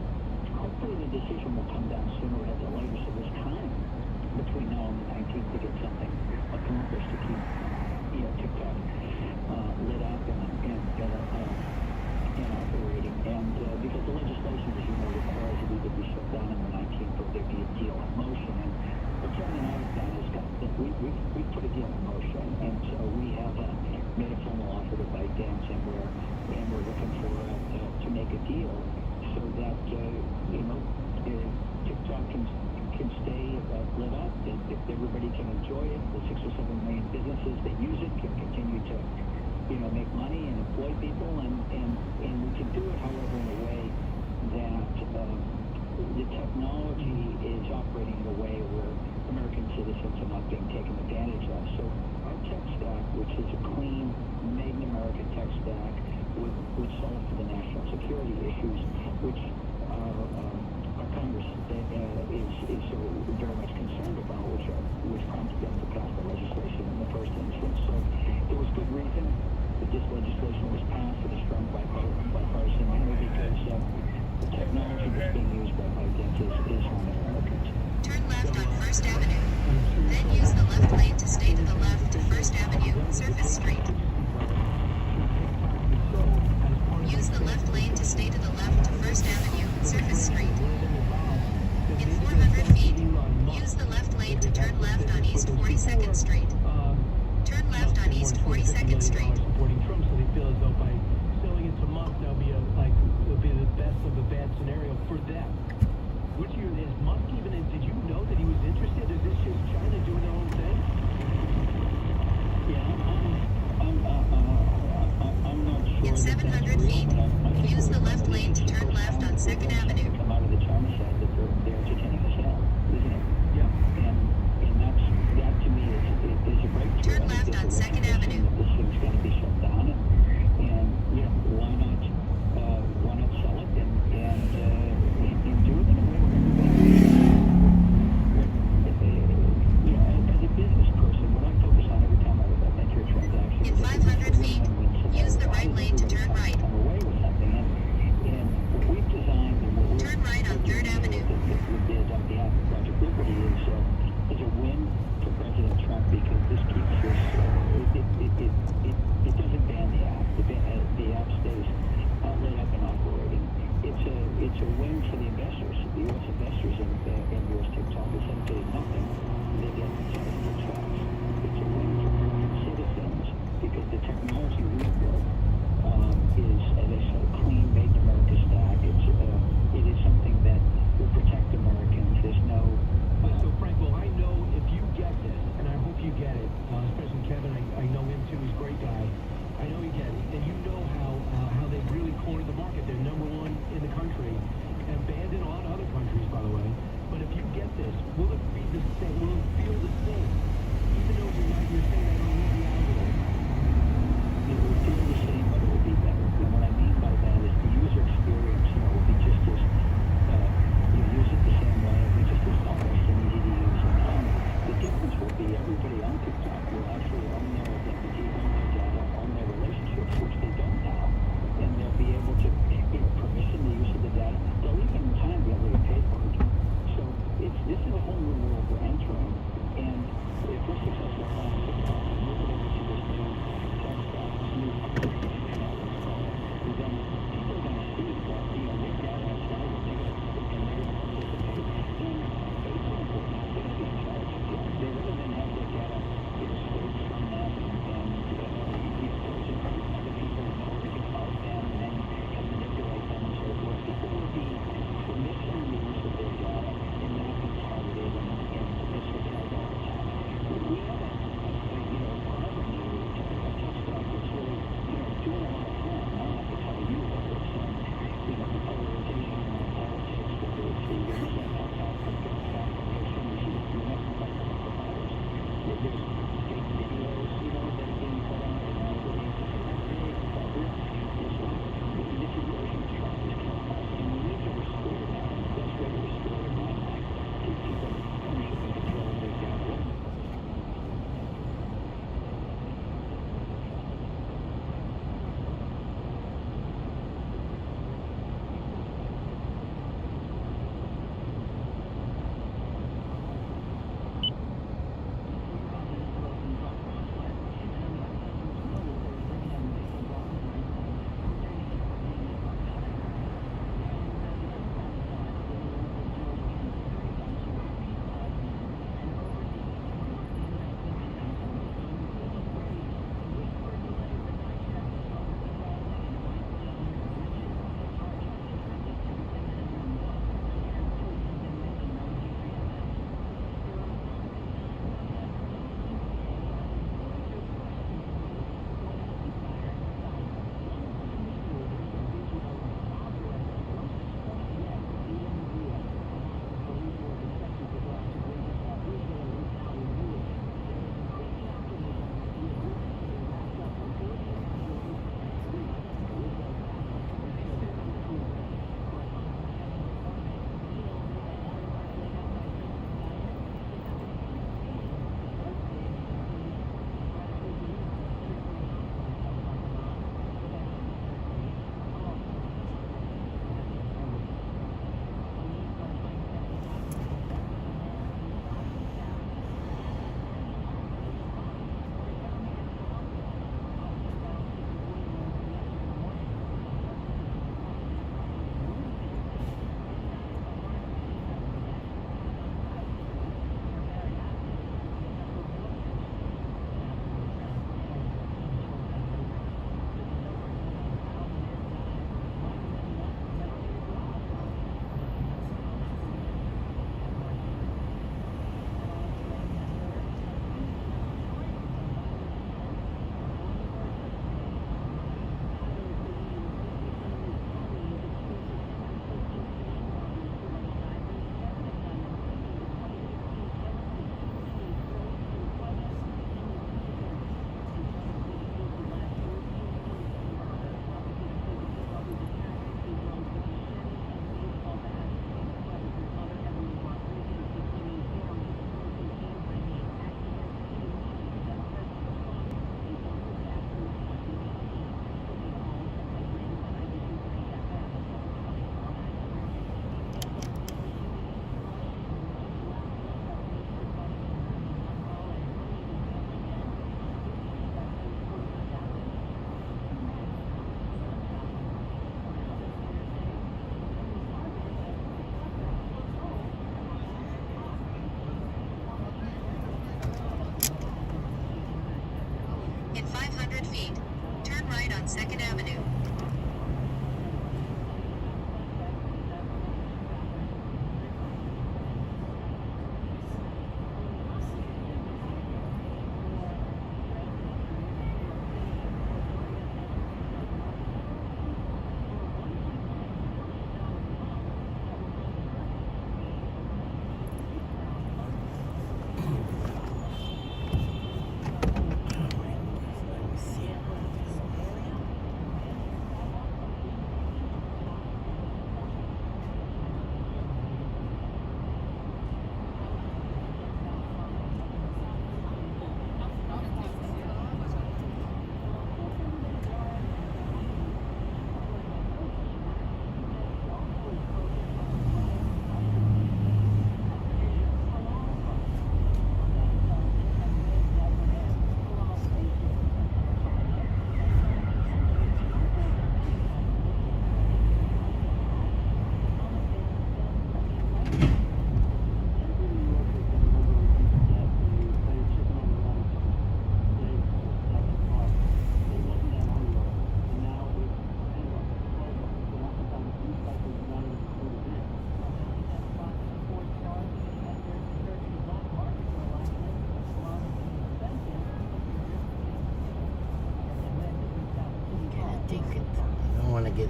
Hopefully the decision will come down sooner rather than later, so there's time between now and the 19th to get something accomplished to keep, TikTok lit up and operating. And because the legislation, as you know, requires that we would be shut down on the 19th, or there be a deal in motion. And what Kevin and I have done is we put a deal in motion, and so we have made a formal offer to ByteDance, and we're looking for to make a deal so that TikTok can stay lit up, and if everybody can enjoy it, the 6 or 7 million businesses that use it can continue to make money and employ people, and we can do it, however, in a way that the technology is operating in a way where American citizens are not being taken advantage of. So our tech stack, which is a clean, made in America tech stack, would solve for the national security issues, which our Congress is so very much concerned about, which prompted them to pass the legislation in the first instance. So there was good reason that this legislation was passed in a strong bipartisan manner, because the technology that's being used by ByteDance is harming Americans. Turn left on First Avenue. Then use the left lane to stay to the left to First Avenue, Surface Street. Use the left lane to stay to the left to First Avenue, Surface Street. In 400 feet, use the left lane to turn left on East 42nd Street. Turn left on East 42nd Street. Supporting Trump, so they feel as though by selling it to Musk, it'll be the best of a bad scenario for them. Is Musk even? Did you know that he was interested? Is this just China doing their own thing? Yeah, I'm not sure. In 700 feet, use the left lane to turn left on 2nd Avenue. Come out of the China side that they're entertaining the sale, isn't it? Yeah. And that to me is a breakthrough. Turn left on 2nd Avenue. This thing's going to be shut down, and why not sell it and do it in a way where as a business person, what I focus on every time I make your transaction. In 500 feet, use the right lane to turn right. Come away with something, and what we've designed and what Turn right on 3rd Avenue. we did on behalf of Project Liberty is a win for President Trump, because this keeps this. It doesn't ban the app. The app stays lit up and operating. It's a win for the investors, the U.S. investors in U.S. TikTok. Essentially nothing. They get intelligence facts. It's a win for American citizens, because the technology we built is, as I said, clean, made in America stack. It is something that will protect Americans. There's no. So Frank, well, I know if you get this, and I hope you get it, especially Kevin, I know him too, he's a great guy. I know you get it, and you know how they've really cornered the market. They're number one in the country, and banned in a lot of other countries, by the way. But if you get this, will it be the same? Will it feel the same? Even though you're saying I don't need the algorithm. It will feel the same, but it will be better. And what I mean by that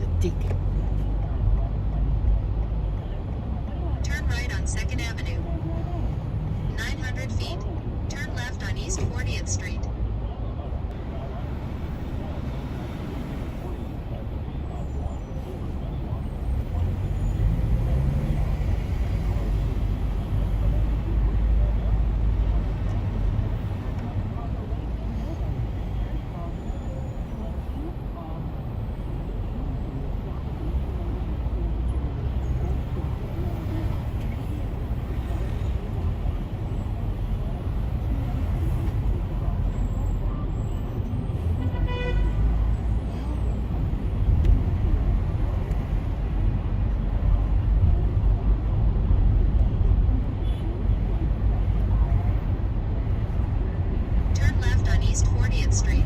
a ticket. Turn right on 2nd Avenue. 900 feet. Turn left on East 40th Street. Turn left on East 40th Street.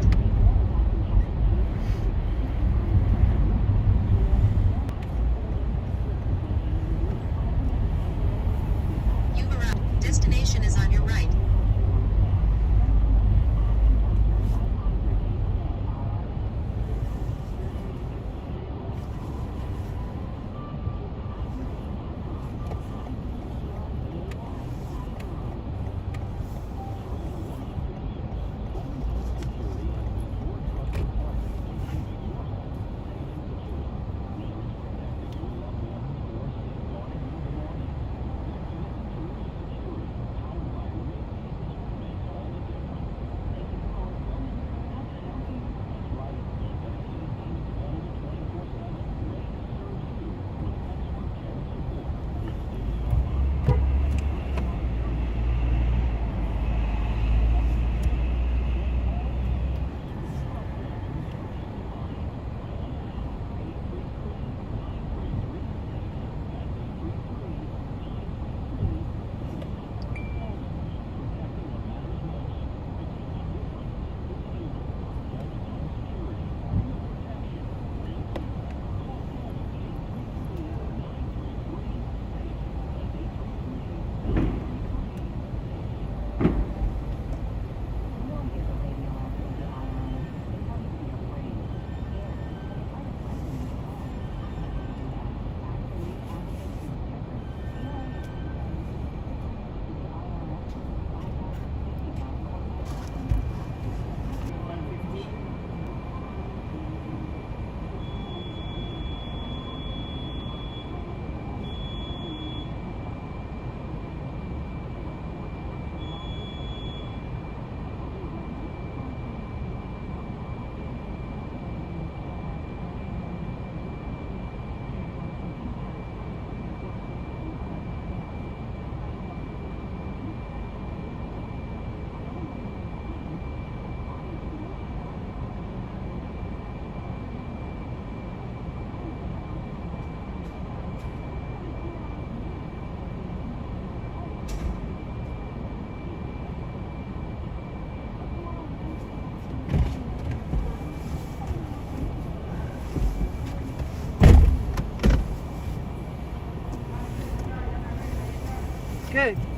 You've arrived. Destination is on your right. Good.